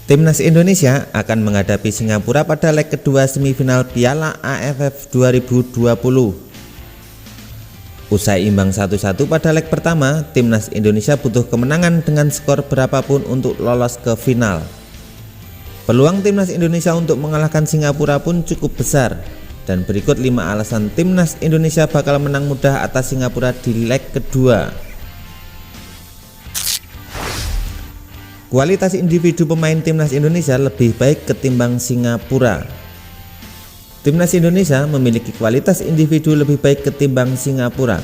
Timnas Indonesia akan menghadapi Singapura pada leg kedua semifinal Piala AFF 2020. Usai imbang 1-1 pada leg pertama, Timnas Indonesia butuh kemenangan dengan skor berapapun untuk lolos ke final. Peluang Timnas Indonesia untuk mengalahkan Singapura pun cukup besar, dan berikut 5 alasan Timnas Indonesia bakal menang mudah atas Singapura di leg kedua. Kualitas individu pemain Timnas Indonesia lebih baik ketimbang Singapura. Timnas Indonesia memiliki kualitas individu lebih baik ketimbang Singapura.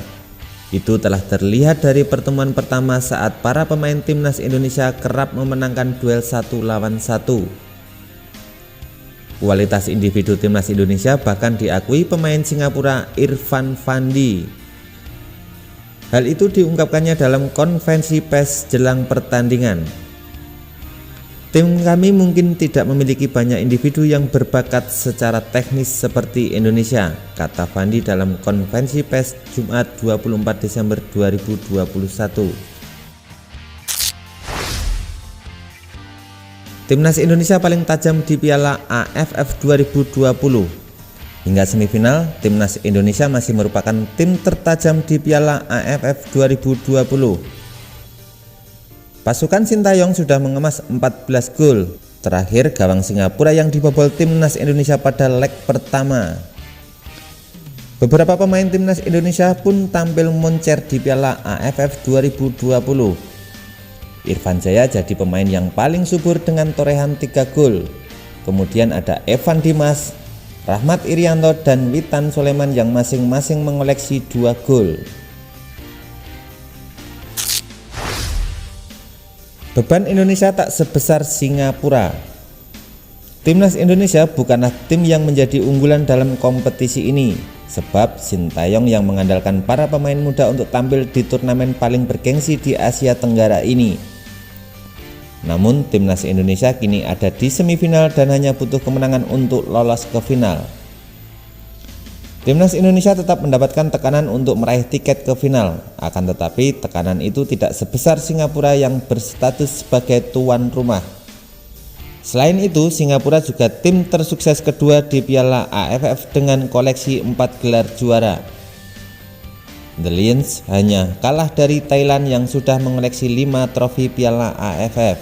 Itu telah terlihat dari pertemuan pertama saat para pemain Timnas Indonesia kerap memenangkan duel 1 lawan 1. Kualitas individu Timnas Indonesia bahkan diakui pemain Singapura Irfan Fandi. Hal itu diungkapkannya dalam konferensi pers jelang pertandingan. Tim kami mungkin tidak memiliki banyak individu yang berbakat secara teknis seperti Indonesia, kata Fandi dalam konferensi pers Jumat 24 Desember 2021. Timnas Indonesia paling tajam di Piala AFF 2020. Hingga semifinal, Timnas Indonesia masih merupakan tim tertajam di Piala AFF 2020. Pasukan Sintayong sudah mengemas 14 gol. Terakhir gawang Singapura yang dibobol Timnas Indonesia pada leg pertama. Beberapa pemain Timnas Indonesia pun tampil moncer di Piala AFF 2020. Irfan Jaya jadi pemain yang paling subur dengan torehan 3 gol. Kemudian ada Evan Dimas, Rahmat Irianto dan Witan Soleman yang masing-masing mengoleksi 2 gol. Beban Indonesia tak sebesar Singapura. Timnas Indonesia bukanlah tim yang menjadi unggulan dalam kompetisi ini, sebab Sintayong yang mengandalkan para pemain muda untuk tampil di turnamen paling bergengsi di Asia Tenggara ini. Namun Timnas Indonesia kini ada di semifinal dan hanya butuh kemenangan untuk lolos ke final. Timnas Indonesia tetap mendapatkan tekanan untuk meraih tiket ke final, akan tetapi tekanan itu tidak sebesar Singapura yang berstatus sebagai tuan rumah. Selain itu, Singapura juga tim tersukses kedua di Piala AFF dengan koleksi 4 gelar juara. The Lions hanya kalah dari Thailand yang sudah mengoleksi 5 trofi Piala AFF.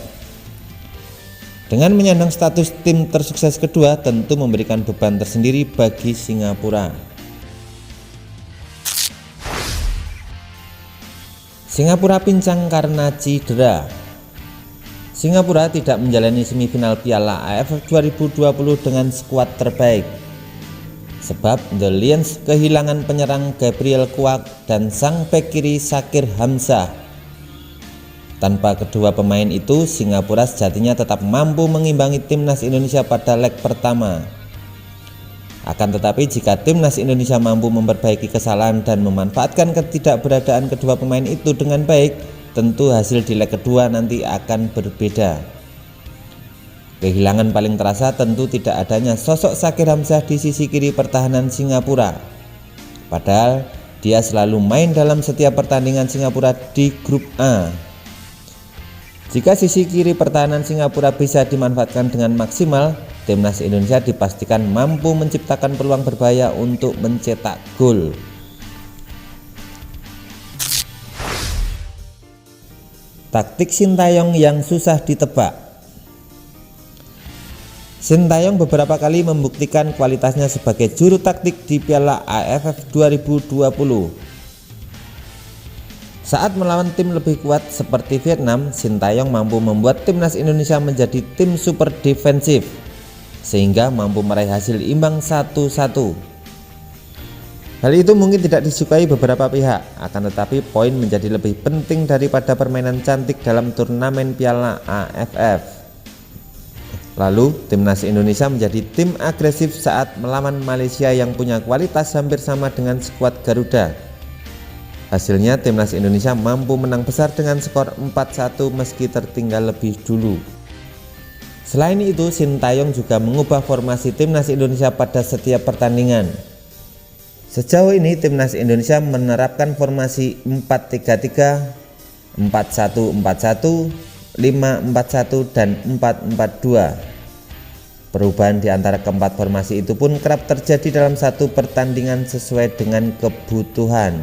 Dengan menyandang status tim tersukses kedua tentu memberikan beban tersendiri bagi Singapura. Singapura pincang karena cedera. Singapura tidak menjalani semifinal Piala AFF 2020 dengan skuad terbaik, sebab The Lions kehilangan penyerang Gabriel Kwak dan sang bek kiri Shakir Hamzah. Tanpa kedua pemain itu, Singapura sejatinya tetap mampu mengimbangi Timnas Indonesia pada leg pertama. Akan tetapi jika Timnas Indonesia mampu memperbaiki kesalahan dan memanfaatkan ketidakberadaan kedua pemain itu dengan baik, tentu hasil di leg kedua nanti akan berbeda. Kehilangan paling terasa tentu tidak adanya sosok Shakir Hamzah di sisi kiri pertahanan Singapura. Padahal dia selalu main dalam setiap pertandingan Singapura di grup A. Jika sisi kiri pertahanan Singapura bisa dimanfaatkan dengan maksimal, Timnas Indonesia dipastikan mampu menciptakan peluang berbahaya untuk mencetak gol. Taktik Sintayong yang susah ditebak. Sintayong beberapa kali membuktikan kualitasnya sebagai juru taktik di Piala AFF 2020. Saat melawan tim lebih kuat seperti Vietnam, Sintayong mampu membuat Timnas Indonesia menjadi tim super defensif, sehingga mampu meraih hasil imbang 1-1. Hal itu mungkin tidak disukai beberapa pihak, akan tetapi poin menjadi lebih penting daripada permainan cantik dalam turnamen Piala AFF. Lalu, Timnas Indonesia menjadi tim agresif saat melawan Malaysia yang punya kualitas hampir sama dengan skuad Garuda. Hasilnya Timnas Indonesia mampu menang besar dengan skor 4-1 meski tertinggal lebih dulu. Selain itu, Sintayong juga mengubah formasi Timnas Indonesia pada setiap pertandingan. Sejauh ini Timnas Indonesia menerapkan formasi 4-3-3, 4-1-4-1, 5-4-1 dan 4-4-2. Perubahan di antara keempat formasi itu pun kerap terjadi dalam satu pertandingan sesuai dengan kebutuhan.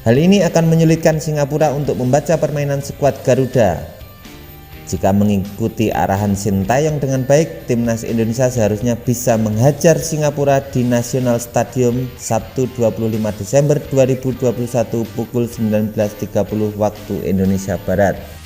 Hal ini akan menyulitkan Singapura untuk membaca permainan skuad Garuda. Jika mengikuti arahan Sintayong dengan baik, timnas Indonesia seharusnya bisa menghajar Singapura di National Stadium Sabtu 25 Desember 2021 pukul 19.30 waktu Indonesia Barat.